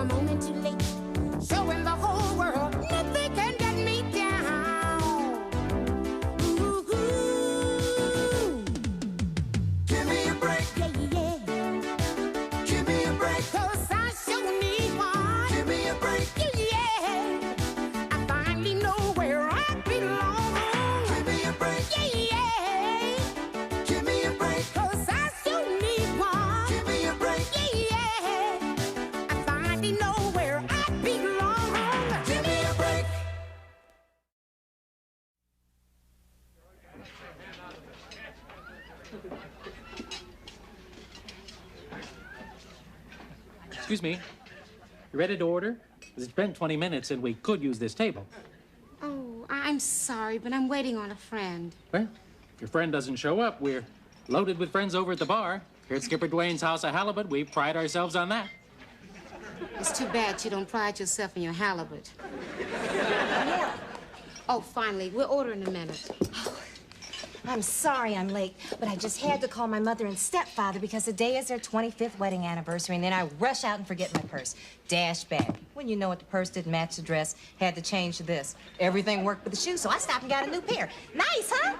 a moment too late. Showing the whole world nothing can get me down. Ooh, give me a break. Yeah, yeah. Give me a break. 'Cause I sure need one. Give me a break. Yeah, yeah. I finally know where I belong. Give me a break. Yeah, yeah. Give me a break. 'Cause I sure need one. Give me a break. Yeah, yeah. I finally know where I belong. Give me a break. Excuse me. You ready to order? 'Cause it's been 20 minutes and we could use this table. Oh, I'm sorry, but I'm waiting on a friend. Well, if your friend doesn't show up, we're loaded with friends over at the bar. Here at Skipper Dwayne's House of Halibut, we pride ourselves on that. It's too bad you don't pride yourself in your halibut. Oh, finally, we'll order in a minute. I'm sorry I'm late, but I just had to call my mother and stepfather because today is their 25th wedding anniversary, and then I rush out and forget my purse. Dash bag. When you know what, the purse didn't match the dress, had to change to this. Everything worked with the shoes, so I stopped and got a new pair. Nice, huh?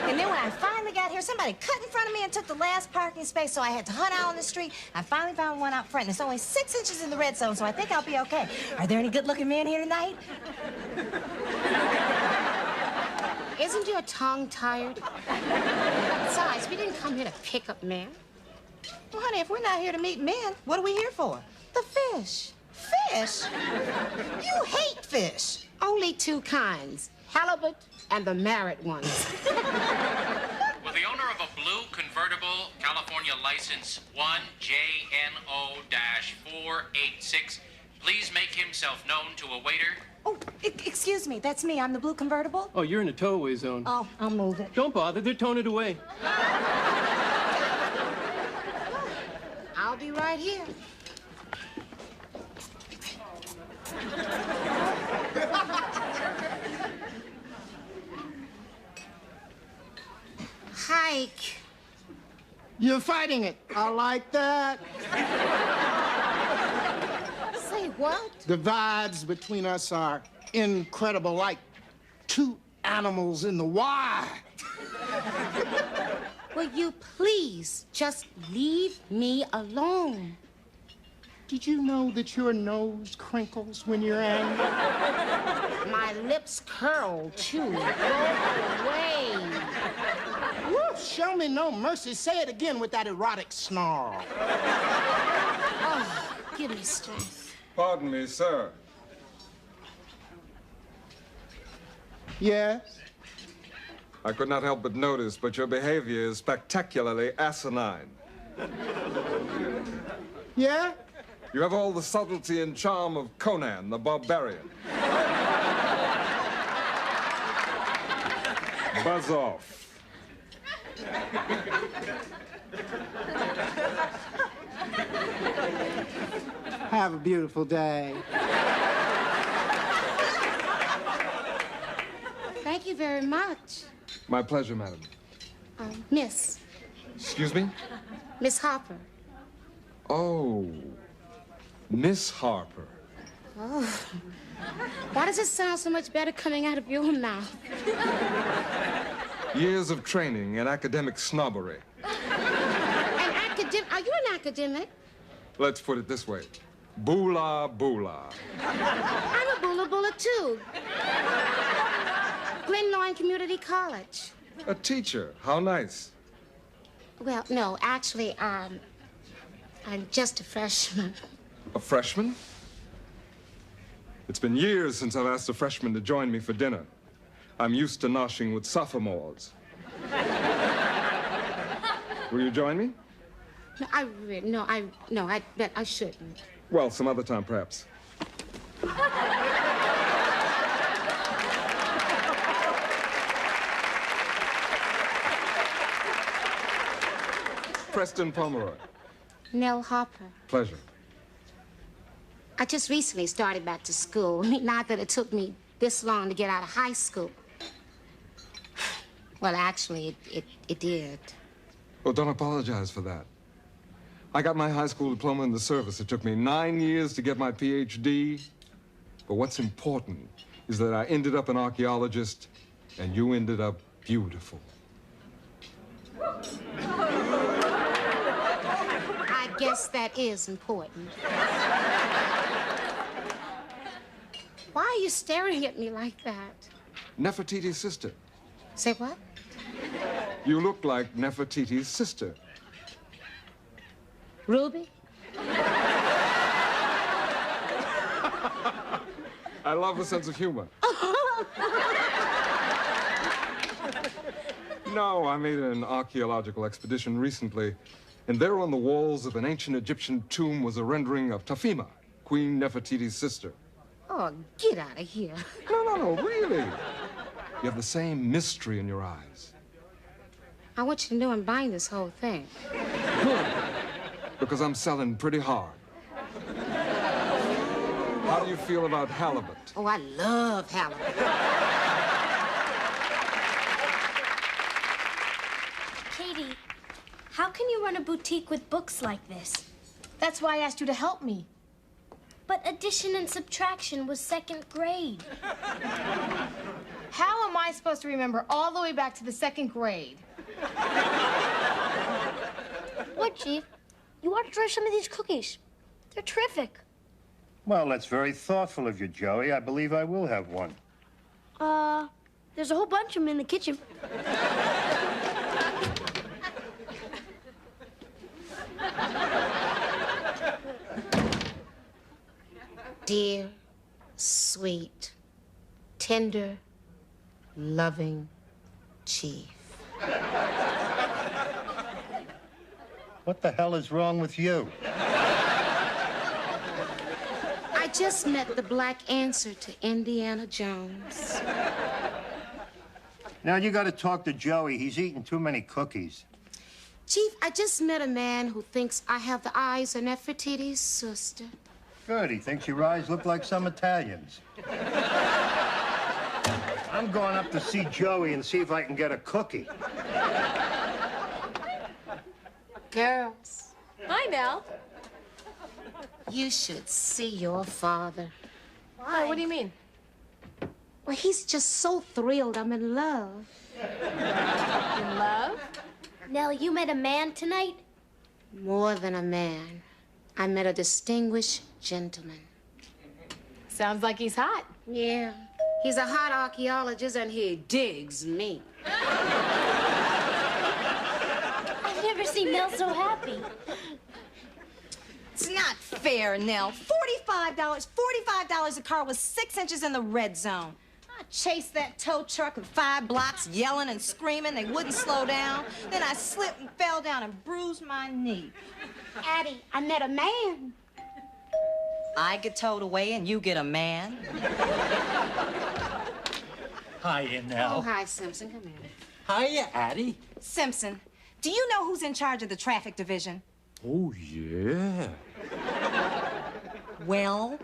And then when I finally got here, somebody cut in front of me and took the last parking space, so I had to hunt out on the street. I finally found one out front, and it's only 6 inches in the red zone, so I think I'll be okay. Are there any good-looking men here tonight? Isn't your tongue tired? Besides, we didn't come here to pick up men. Well, honey, if we're not here to meet men, what are we here for? The fish. Fish? You hate fish. Only two kinds, halibut and the married ones. Will the owner of a blue convertible California license 1JNO-486 please make himself known to a waiter? Oh, excuse me, that's me. I'm the blue convertible. Oh, you're in a towaway zone. Oh, I'll move it. Don't bother, they're towing it away. I'll be right here. Hike. You're fighting it. I like that. Say what? The vibes between us are incredible, like two animals in the wild. Will you please just leave me alone? Did you know that your nose crinkles when you're angry? My lips curl, too. Go away. Woo, show me no mercy. Say it again with that erotic snarl. Oh, give me strength. Pardon me, sir. Yes? I could not help but notice, but your behavior is spectacularly asinine. Yeah? You have all the subtlety and charm of Conan the Barbarian. Buzz off. Have a beautiful day. Thank you very much. My pleasure, madam. Miss. Excuse me? Miss Harper. Oh, Miss Harper. Oh. Why does it sound so much better coming out of your mouth? Years of training and academic snobbery. Are you an academic? Let's put it this way. Boola boola. I'm a bula bula, too. Glenloyne Community College. A teacher. How nice. Well, no, actually, I'm just a freshman. A freshman? It's been years since I've asked a freshman to join me for dinner. I'm used to noshing with sophomores. Will you join me? No, I bet I shouldn't. Well, some other time, perhaps. Preston Pomeroy. Nell Harper. Pleasure. I just recently started back to school. I mean, not that it took me this long to get out of high school. Well, actually, it did. Well, don't apologize for that. I got my high school diploma in the service. It took me 9 years to get my PhD. But what's important is that I ended up an archaeologist, and you ended up beautiful. I guess that is important. Why are you staring at me like that? Nefertiti's sister. Say what? You look like Nefertiti's sister. Ruby? I love a sense of humor. No, I made an archaeological expedition recently, and there on the walls of an ancient Egyptian tomb was a rendering of Tafima, Queen Nefertiti's sister. Oh, get out of here. No, really. You have the same mystery in your eyes. I want you to know I'm buying this whole thing. Good. Because I'm selling pretty hard. How do you feel about halibut? Oh, I love halibut. Katie, how can you run a boutique with books like this? That's why I asked you to help me. But addition and subtraction was 2nd grade. How am I supposed to remember all the way back to the 2nd grade? What, Chief? You ought to try some of these cookies. They're terrific. Well, that's very thoughtful of you, Joey. I believe I will have one. There's a whole bunch of them in the kitchen. Dear, sweet, tender, loving Chief. What the hell is wrong with you? I just met the black answer to Indiana Jones. Now, you gotta talk to Joey. He's eating too many cookies. Chief, I just met a man who thinks I have the eyes of Nefertiti's sister. Good, he thinks your eyes look like some Italians. I'm going up to see Joey and see if I can get a cookie. Girls, Hi, Mel. you should see your father. Why? What do you mean? Well, he's just so thrilled I'm in love. In love? Nell, you met a man tonight? More than a man. I met a distinguished gentleman. Sounds like he's hot. Yeah, he's a hot archaeologist and he digs me. I've never seen Nell so happy. It's not fair, Nell. $45 a car was 6 inches in the red zone. I chased that tow truck for 5 blocks, yelling and screaming. They wouldn't slow down. Then I slipped and fell down and bruised my knee. Addie, I met a man. I get towed away and you get a man. Hiya, Nell. Oh, hi, Simpson. Come here. Hiya, Addie. Simpson, do you know who's in charge of the traffic division? Oh, yeah. Well?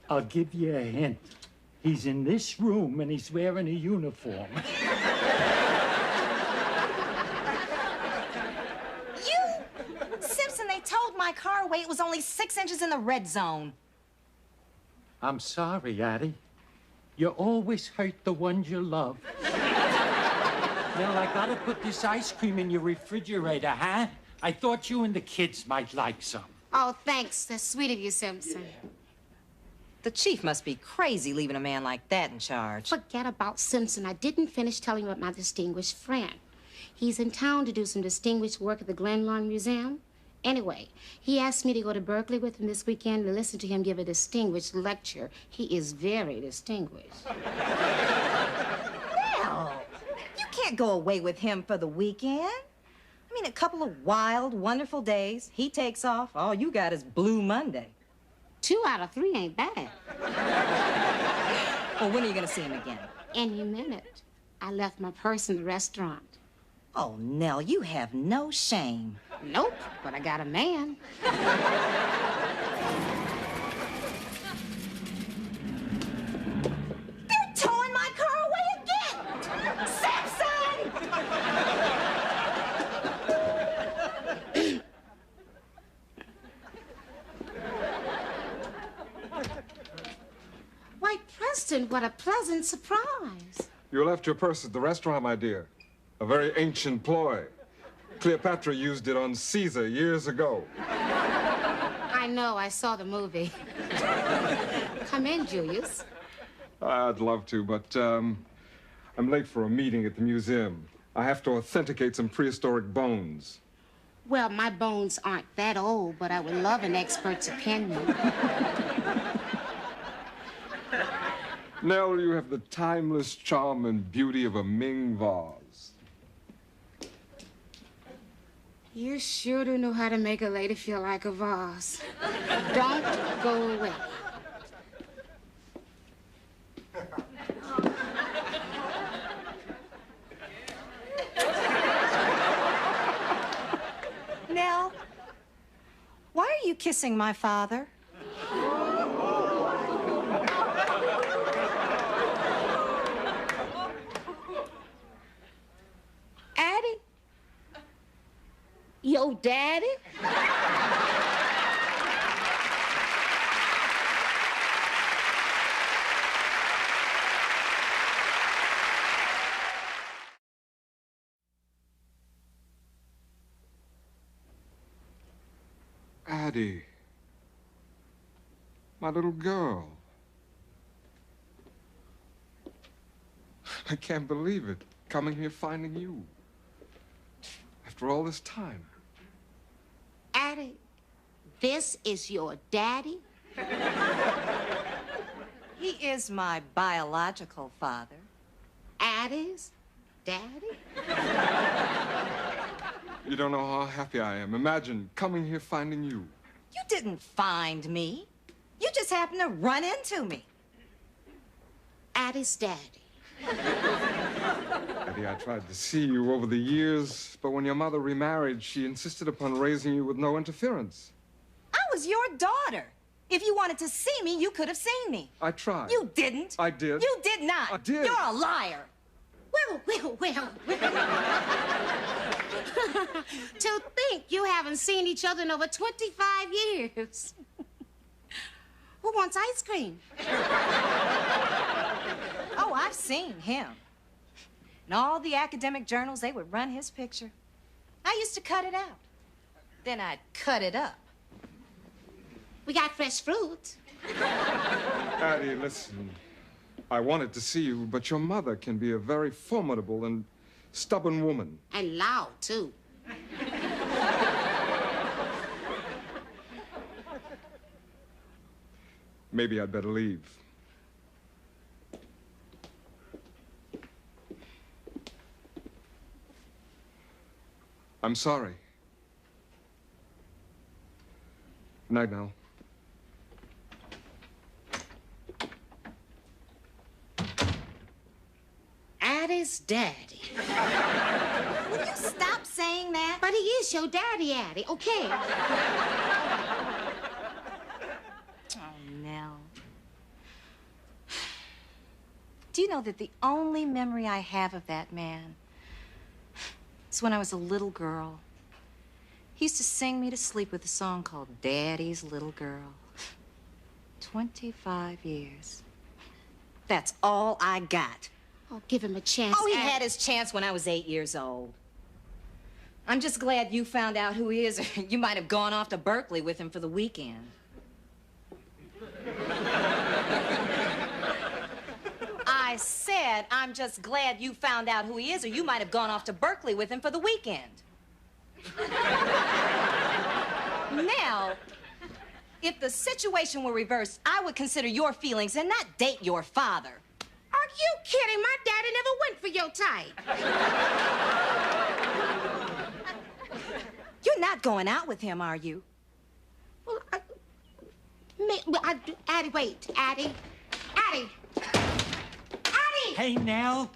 I'll give you a hint. He's in this room and he's wearing a uniform. Simpson, they towed my car away. It was only 6 inches in the red zone. I'm sorry, Addie. You always hurt the ones you love. Nell, I gotta put this ice cream in your refrigerator, huh? I thought you and the kids might like some. Oh, thanks. That's sweet of you, Simpson. The chief must be crazy leaving a man like that in charge. Forget about Simpson. I didn't finish telling you about my distinguished friend. He's in town to do some distinguished work at the Glen Lawn Museum. Anyway, he asked me to go to Berkeley with him this weekend to listen to him give a distinguished lecture. He is very distinguished. Well, you can't go away with him for the weekend. I mean, a couple of wild, wonderful days. He takes off. All you got is Blue Monday. 2 out of 3 ain't bad. Well, when are you going to see him again? Any minute. I left my purse in the restaurant. Oh, Nell, you have no shame. Nope, but I got a man. They're towing my car away again! Simpson! Winston, what a pleasant surprise. You left your purse at the restaurant, my dear. A very ancient ploy. Cleopatra used it on Caesar years ago. I know, I saw the movie. Come in, Julius. I'd love to, but I'm late for a meeting at the museum. I have to authenticate some prehistoric bones. Well, my bones aren't that old, but I would love an expert's opinion. Nell, you have the timeless charm and beauty of a Ming vase. You sure do know how to make a lady feel like a vase. Don't go away. Nell, why are you kissing my father? Addie? Yo, Daddy? Addie. My little girl. I can't believe it. Coming here, finding you. After all this time. Addie, this is your daddy? He is my biological father. Addie's daddy? You don't know how happy I am. Imagine coming here, finding you. You didn't find me. You just happened to run into me. Addie's daddy. Addie, I tried to see you over the years, but when your mother remarried, she insisted upon raising you with no interference. I was your daughter. If you wanted to see me, you could have seen me. I tried. You didn't. I did. You did not. I did. You're a liar. Well. To think you haven't seen each other in over 25 years. Who wants ice cream? Oh, I've seen him. In all the academic journals, they would run his picture. I used to cut it out. Then I'd cut it up. We got fresh fruit. Addie, listen. I wanted to see you, but your mother can be a very formidable and stubborn woman. And loud, too. Maybe I'd better leave. I'm sorry. Good night now. Addie's daddy. Will you stop saying that? But he is your daddy, Addie, okay? Oh, Nell. Do you know that the only memory I have of that man is when I was a little girl? He used to sing me to sleep with a song called Daddy's Little Girl. 25 years. That's all I got. Oh, give him a chance. Oh, he had his chance when I was 8 years old. I'm just glad you found out who he is, or you might have gone off to Berkeley with him for the weekend. I said, I'm just glad you found out who he is, or you might have gone off to Berkeley with him for the weekend. Now, if the situation were reversed, I would consider your feelings and not date your father. Are you kidding? My daddy never went for your type. You're not going out with him, are you? Well, Addie, wait. Addie. Hey, Nell,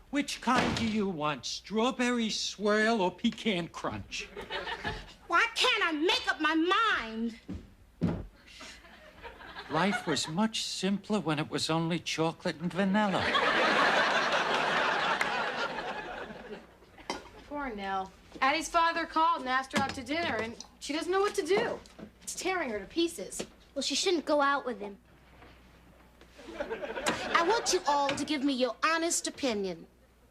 which kind do you want? Strawberry swirl or pecan crunch? Why can't I make up my mind? Life was much simpler when it was only chocolate and vanilla. Poor Nell. Addie's father called and asked her out to dinner, and she doesn't know what to do. It's tearing her to pieces. Well, she shouldn't go out with him. I want you all to give me your honest opinion.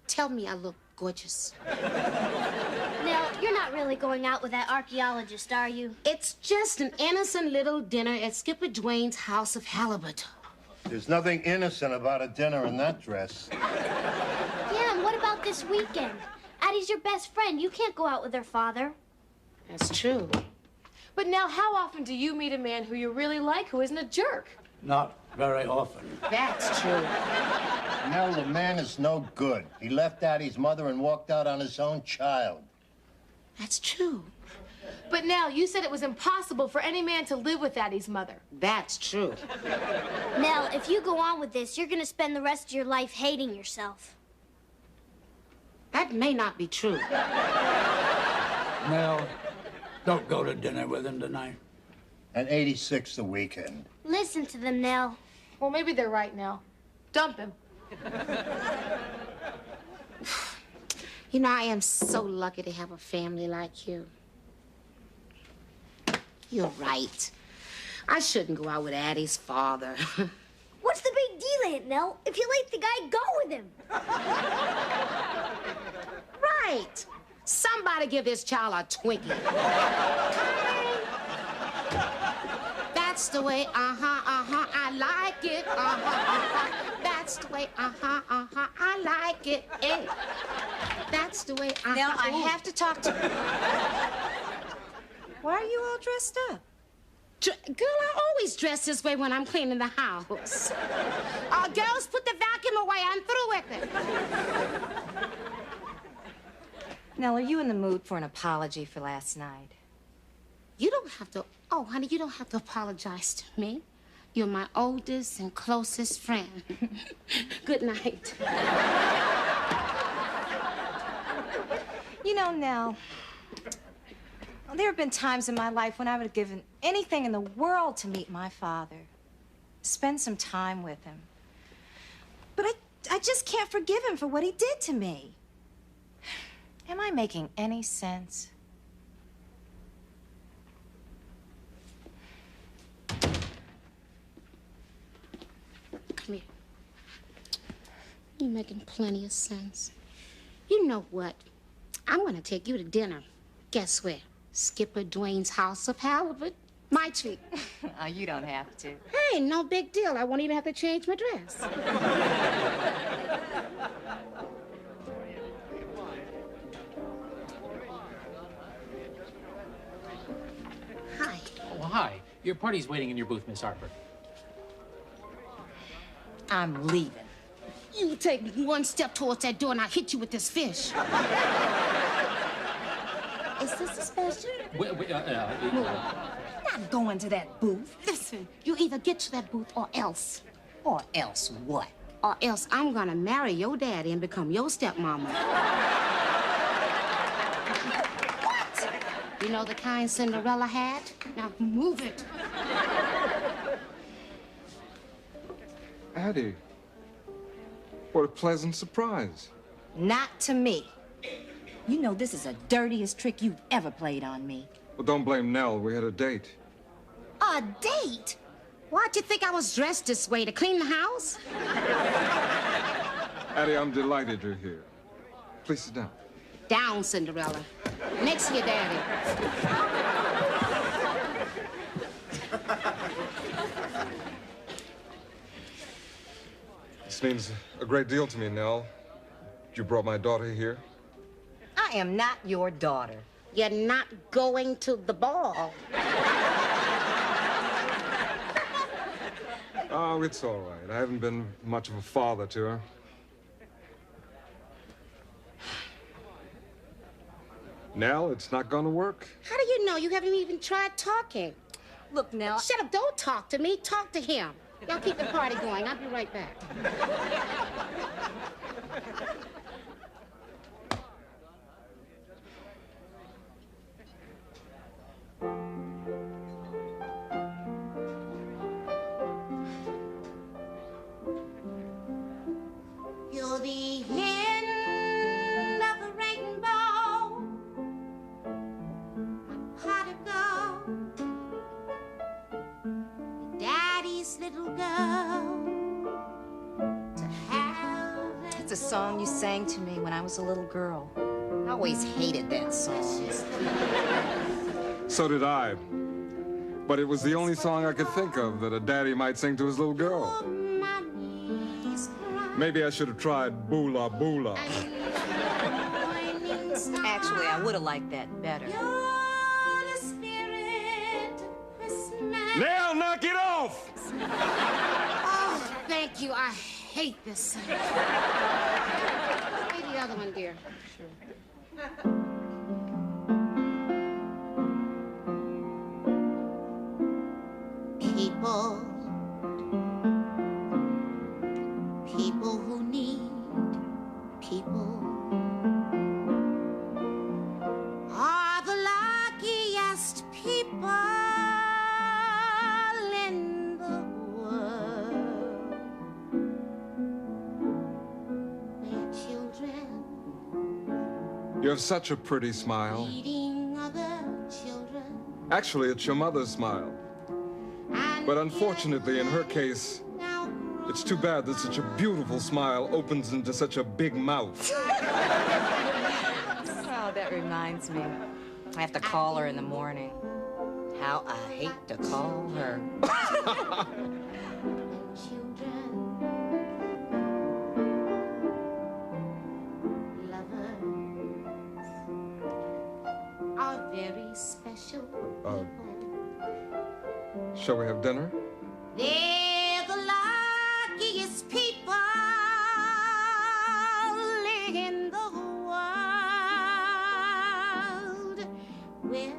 Tell me I look gorgeous. Nell, you're not really going out with that archaeologist, are you? It's just an innocent little dinner at Skipper Dwayne's house of halibut. There's nothing innocent about a dinner in that dress. Yeah, and what about this weekend? Addie's your best friend. You can't go out with her father. That's true. But now, how often do you meet a man who you really like who isn't a jerk? Not very often. That's true. Nell, the man is no good. He left Addie's mother and walked out on his own child. That's true. But Nell, you said it was impossible for any man to live with Addie's mother. That's true. Nell, if you go on with this, you're gonna spend the rest of your life hating yourself. That may not be true. Nell, don't go to dinner with him tonight. And 86 the weekend. Listen to them, Nell. Well, maybe they're right, Nell. Dump him. You know, I am so lucky to have a family like you. You're right. I shouldn't go out with Addie's father. What's the big deal, Aunt Nell? If you like the guy, go with him. Right. Somebody give this child a Twinkie. That's the way, I like it, That's the way, I like it, hey. That's the way, Now, I have to talk to you. Why are you all dressed up? Girl, I always dress this way when I'm cleaning the house. Girls, put the vacuum away. I'm through with it. Nell, are you in the mood for an apology for last night? You don't have to... Oh, honey, you don't have to apologize to me. You're my oldest and closest friend. Good night. You know, Nell, there have been times in my life when I would have given anything in the world to meet my father, spend some time with him. But I just can't forgive him for what he did to me. Am I making any sense? Come here. You're making plenty of sense. You know what? I'm gonna take you to dinner. Guess where? Skipper Dwayne's house of halibut. My treat. Oh, you don't have to. Hey, no big deal. I won't even have to change my dress. Hi. Oh, hi. Your party's waiting in your booth, Miss Harper. I'm leaving. You take one step towards that door and I'll hit you with this fish. Is this a special? Not going to that booth. Listen, you either get to that booth or else. Or else what? Or else I'm gonna marry your daddy and become your stepmama. What? You know the kind Cinderella had? Now move it. Addie, what a pleasant surprise. Not to me. You know this is the dirtiest trick you've ever played on me. Well, don't blame Nell. We had a date. A date? Why'd you think I was dressed this way, to clean the house? Addie, I'm delighted you're here. Please sit down. Down, Cinderella. Next to your daddy. This means a great deal to me, Nell. You brought my daughter here. I am not your daughter. You're not going to the ball. Oh, it's all right. I haven't been much of a father to her. Nell, it's not gonna work. How do you know? You haven't even tried talking. Look, Nell. Shut up. Don't talk to me. Talk to him. Y'all keep the party going. I'll be right back. You're the end of the rainbow, my pot of gold, daddy's little girl. That's a song you sang to me when I was a little girl. I always hated that song. So did I. But it was the only song I could think of that a daddy might sing to his little girl. Maybe I should have tried Boola Boola. Actually, I would have liked that better. Now knock it off! Oh, thank you. I hate this song. Play the other one, dear. People who need people are the luckiest people in the world. Their children You have such a pretty smile. feeding other children. Actually, it's your mother's smile. But unfortunately, in her case, it's too bad that such a beautiful smile opens into such a big mouth. Oh, that reminds me. I have to call her in the morning. How I hate to call her. Children, lovers are very special people. Shall we have dinner? They're the luckiest people in the world. With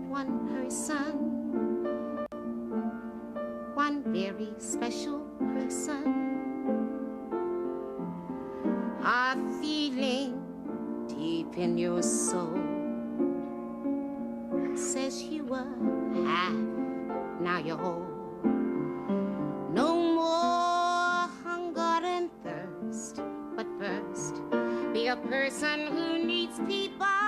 one person, one very special person, a feeling deep in your soul says you were half, now you're whole. No more hunger and thirst, but first be a person who needs people.